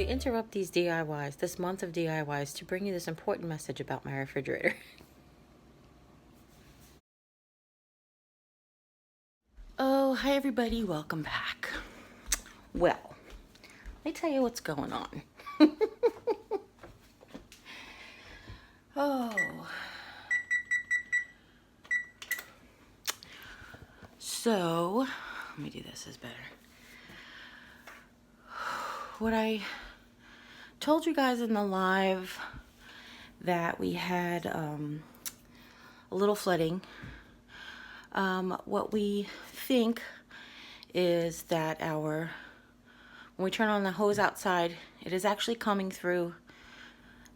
to interrupt these DIYs, this month of DIYs, to bring you this important message about my refrigerator. Oh, hi everybody, welcome back. Well, let me tell you what's going on. Oh. So, let me do this, is better. What I told you guys in the live that we had a little flooding. What we think is that when we turn on the hose outside, it is actually coming through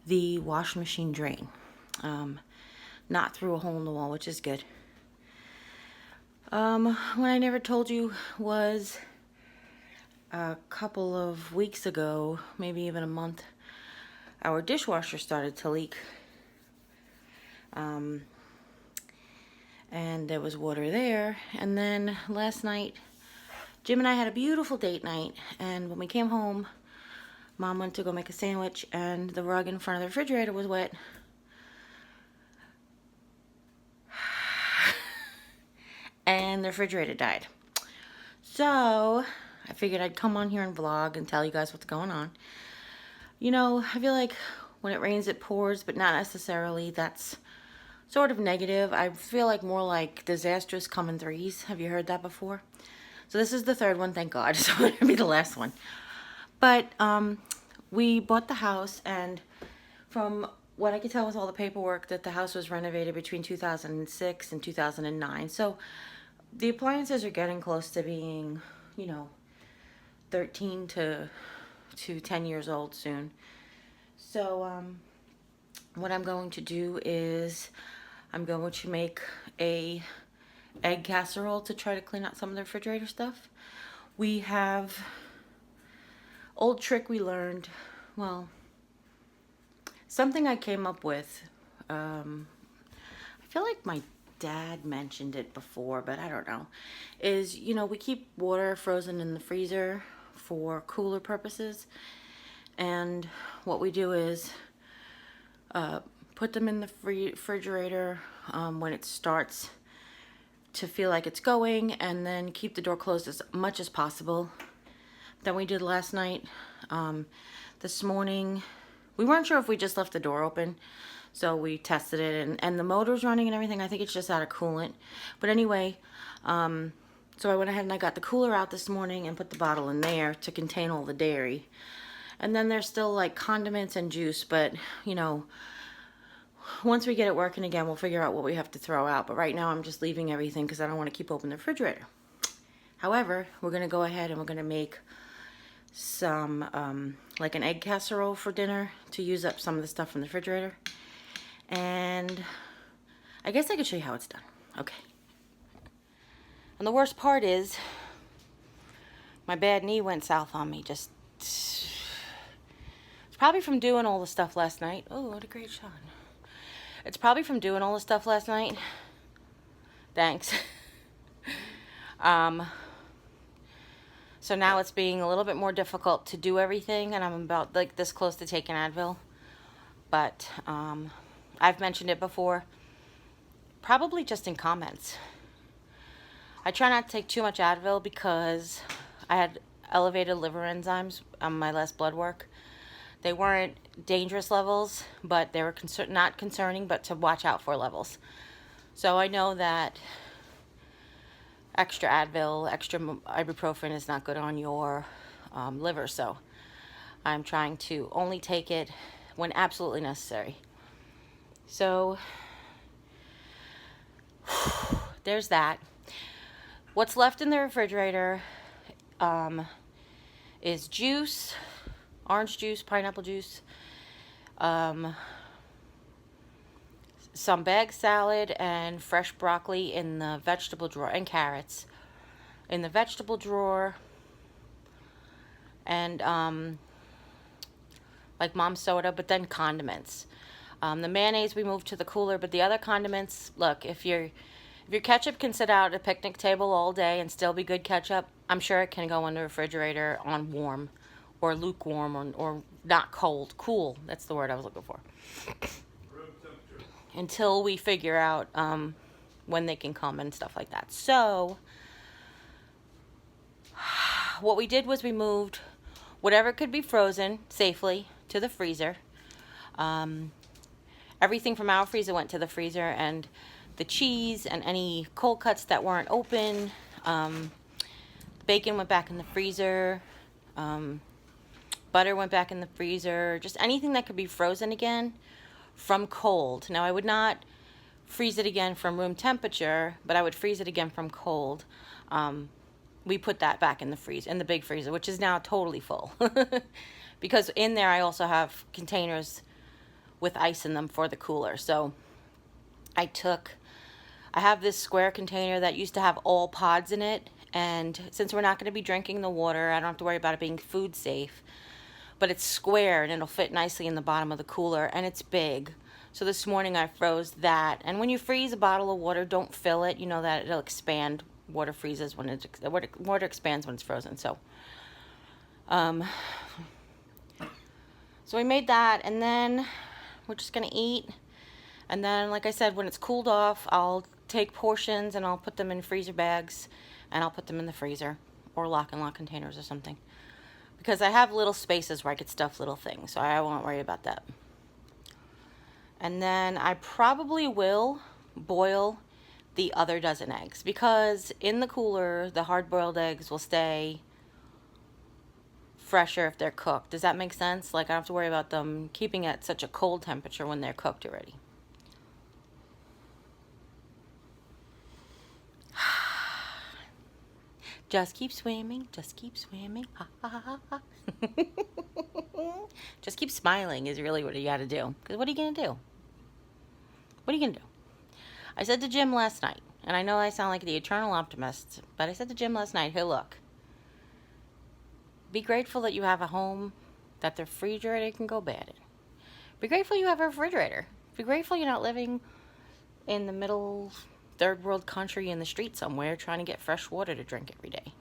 the washing machine drain, not through a hole in the wall, which is good. What I never told you was a couple of weeks ago, maybe even a month, our dishwasher started to leak. And there was water there. And then last night, Jim and I had a beautiful date night. And when we came home, Mom went to go make a sandwich, and the rug in front of the refrigerator was wet. And the refrigerator died. So I figured I'd come on here and vlog and tell you guys what's going on. You know, I feel like when it rains it pours, but not necessarily. That's sort of negative. I feel like more like disastrous come in threes. Have you heard that before? So this is the third one, thank God. So it'll be the last one. But we bought the house, and from what I could tell with all the paperwork, that the house was renovated between 2006 and 2009. So the appliances are getting close to being, you know, 13 to 10 years old soon. So what I'm going to do is I'm going to make a egg casserole to try to clean out some of the refrigerator stuff. We have old trick we learned, well, something I came up with. I feel like my dad mentioned it before, but I don't know. Is, you know, we keep water frozen in the freezer for cooler purposes, and what we do is put them in the refrigerator when it starts to feel like it's going, and then keep the door closed as much as possible. Then we did last night. This morning, we weren't sure if we just left the door open, so we tested it, and the motor's running and everything. I think it's just out of coolant. But anyway, so I went ahead and I got the cooler out this morning and put the bottle in there to contain all the dairy. And then there's still like condiments and juice, but you know, once we get it working again, we'll figure out what we have to throw out. But right now I'm just leaving everything because I don't want to keep open the refrigerator. However, we're going to go ahead and we're going to make some like an egg casserole for dinner to use up some of the stuff from the refrigerator. And I guess I could show you how it's done. Okay. And the worst part is my bad knee went south on me. It's probably from doing all the stuff last night. Oh, what a great shot. It's probably from doing all the stuff last night. Thanks. So now it's being a little bit more difficult to do everything, and I'm about like this close to taking Advil. But I've mentioned it before, probably just in comments. I try not to take too much Advil because I had elevated liver enzymes on my last blood work. They weren't dangerous levels, but they were not concerning, but to watch out for levels. So I know that extra Advil, extra ibuprofen is not good on your liver, so I'm trying to only take it when absolutely necessary. So there's that. What's left in the refrigerator is juice, orange juice, pineapple juice, some bag salad, and fresh broccoli in the vegetable drawer, and carrots in the vegetable drawer, and like Mom's soda, but then condiments. The mayonnaise we moved to the cooler, but the other condiments, look, if your ketchup can sit out at a picnic table all day and still be good ketchup, I'm sure it can go in the refrigerator on warm or lukewarm, or not cold, cool. That's the word I was looking for. Room temperature. Until we figure out when they can come and stuff like that. So what we did was we moved whatever could be frozen safely to the freezer. Everything from our freezer went to the freezer, and the cheese and any cold cuts that weren't open. Bacon went back in the freezer. Butter went back in the freezer. Just anything that could be frozen again from cold. Now, I would not freeze it again from room temperature, but I would freeze it again from cold. We put that back in the freezer, in the big freezer, which is now totally full. Because in there I also have containers with ice in them for the cooler. So I have this square container that used to have all pods in it, and since we're not going to be drinking the water, I don't have to worry about it being food safe. But it's square and it'll fit nicely in the bottom of the cooler, and it's big. So this morning I froze that. And when you freeze a bottle of water, don't fill it. You know that it'll expand. Water freezes when water expands when it's frozen. So so we made that, and then we're just gonna eat. And then, like I said, when it's cooled off, I'll take portions and I'll put them in freezer bags, and I'll put them in the freezer or lock and lock containers or something, because I have little spaces where I could stuff little things, so I won't worry about that. And then I probably will boil the other dozen eggs, because in the cooler the hard-boiled eggs will stay fresher if they're cooked. Does that make sense? Like, I don't have to worry about them keeping at such a cold temperature when they're cooked already. Just keep swimming, just keep swimming, ha ha ha ha. Just keep smiling is really what you gotta do. Because what are you gonna do? What are you gonna do? I said to Jim last night, and I know I sound like the eternal optimist, but I said to Jim last night, hey, look, be grateful that you have a home that the refrigerator can go bad in. Be grateful you have a refrigerator. Be grateful you're not living in the middle third world country in the street somewhere trying to get fresh water to drink every day.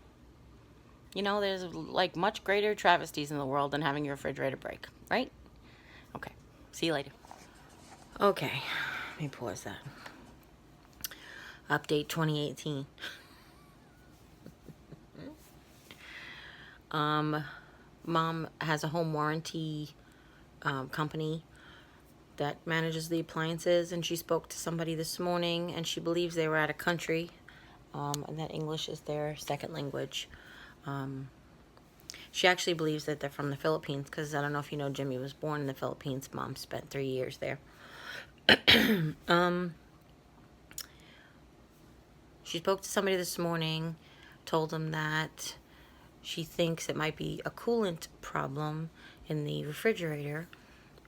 You know, there's like much greater travesties in the world than having your refrigerator break, right? Okay, see you later. Okay, let me pause that. Update 2018. Mom has a home warranty company that manages the appliances, and she spoke to somebody this morning, and she believes they were out of country, and that English is their second language. She actually believes that they're from the Philippines, because I don't know if you know, Jimmy was born in the Philippines. Mom spent 3 years there. She spoke to somebody this morning, told them that she thinks it might be a coolant problem in the refrigerator,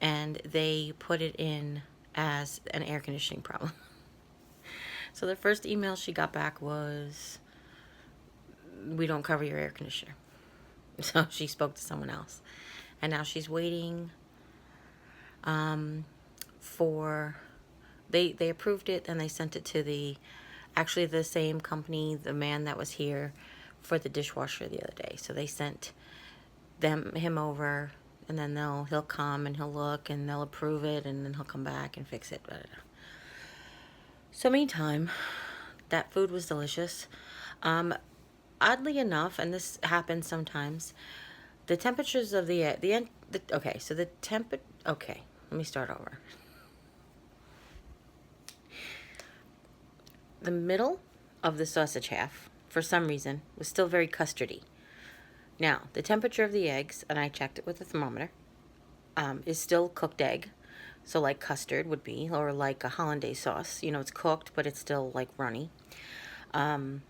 and they put it in as an air conditioning problem. So the first email she got back was, we don't cover your air conditioner. So she spoke to someone else, and now she's waiting for, they approved it, and they sent it to the same company, the man that was here for the dishwasher the other day. So they sent him over, and then he'll come and he'll look and they'll approve it, and then he'll come back and fix it. So meantime, that food was delicious. Oddly enough, and this happens sometimes, the temperatures of let me start over. The middle of the sausage half, for some reason, was still very custardy. Now, the temperature of the eggs, and I checked it with a thermometer, is still cooked egg. So like custard would be, or like a hollandaise sauce. You know, it's cooked, but it's still like runny. But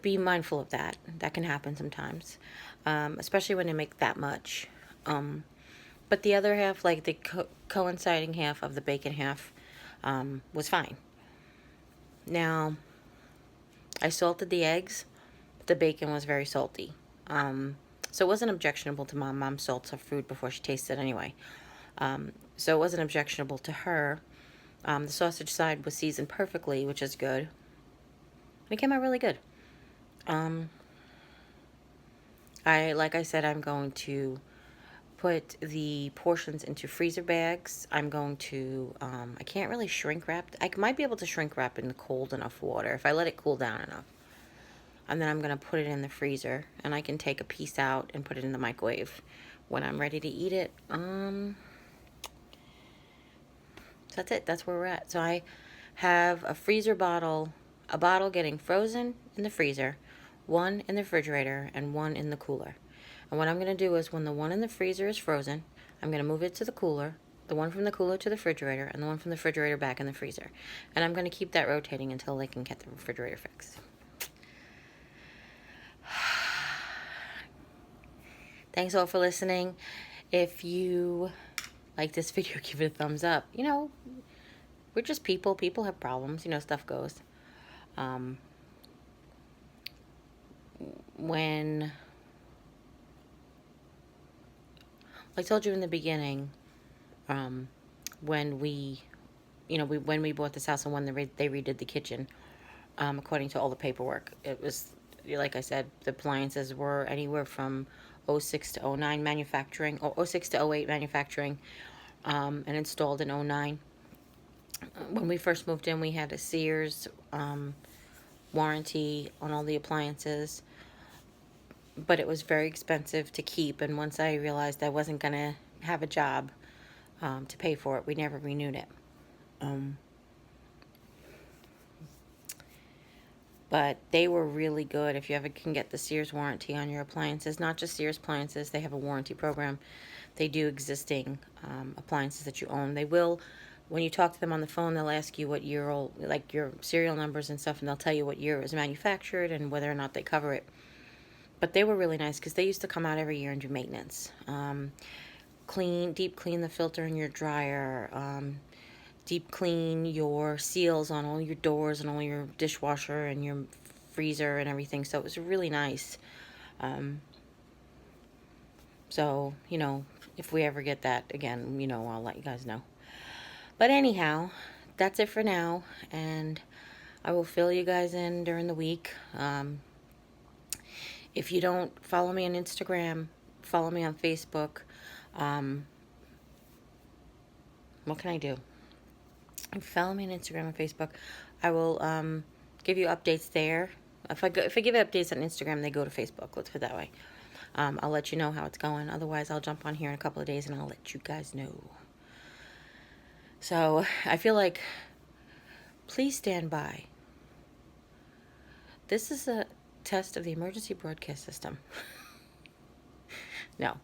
be mindful of that. That can happen sometimes, especially when they make that much. But the other half, like the coinciding half of the bacon half, was fine. Now, I salted the eggs, but the bacon was very salty. So it wasn't objectionable to Mom. Mom salts her food before she tastes it anyway. So it wasn't objectionable to her. The sausage side was seasoned perfectly, which is good. It came out really good. Like I said, I'm going to put the portions into freezer bags. I'm going to, I can't really shrink wrap. I might be able to shrink wrap in cold enough water if I let it cool down enough. And then I'm going to put it in the freezer, and I can take a piece out and put it in the microwave when I'm ready to eat it. So that's it. That's where we're at. So I have a freezer bottle, a bottle getting frozen in the freezer, one in the refrigerator, and one in the cooler. And what I'm going to do is when the one in the freezer is frozen, I'm going to move it to the cooler, the one from the cooler to the refrigerator, and the one from the refrigerator back in the freezer. And I'm going to keep that rotating until they can get the refrigerator fixed. Thanks all for listening. If you like this video, give it a thumbs up. You know, we're just people. People have problems. You know, stuff goes. When I told you in the beginning, when we bought this house and when they redid the kitchen, according to all the paperwork, it was, like I said, the appliances were anywhere from 06 to 09 manufacturing, or 06 to 08 manufacturing, and installed in 09. When we first moved in, we had a Sears warranty on all the appliances, but it was very expensive to keep, and once I realized I wasn't going to have a job to pay for it, we never renewed it. But they were really good. If you ever can get the Sears warranty on your appliances, not just Sears appliances, they have a warranty program. They do existing appliances that you own. They will, when you talk to them on the phone, they'll ask you what year, like your serial numbers and stuff, and they'll tell you what year it was manufactured and whether or not they cover it. But they were really nice because they used to come out every year and do maintenance. Deep clean the filter in your dryer, deep clean your seals on all your doors and all your dishwasher and your freezer and everything. So it was really nice. So, you know, if we ever get that again, you know, I'll let you guys know. But anyhow, that's it for now. And I will fill you guys in during the week. If you don't follow me on Instagram, follow me on Facebook. What can I do? Follow me on Instagram and Facebook. I will give you updates there. If I give updates on Instagram, they go to Facebook. Let's put it that way. I'll let you know how it's going. Otherwise, I'll jump on here in a couple of days and I'll let you guys know. So I feel like, please stand by. This is a test of the emergency broadcast system. No.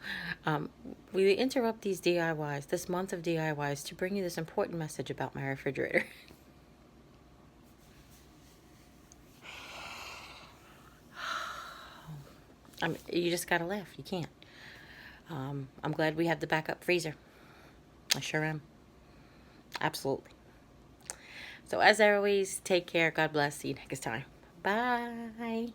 We interrupt these DIYs, this month of DIYs, to bring you this important message about my refrigerator. You just gotta laugh. You can't. I'm glad we have the backup freezer. I sure am. Absolutely. So as always, take care. God bless. See you next time. Bye.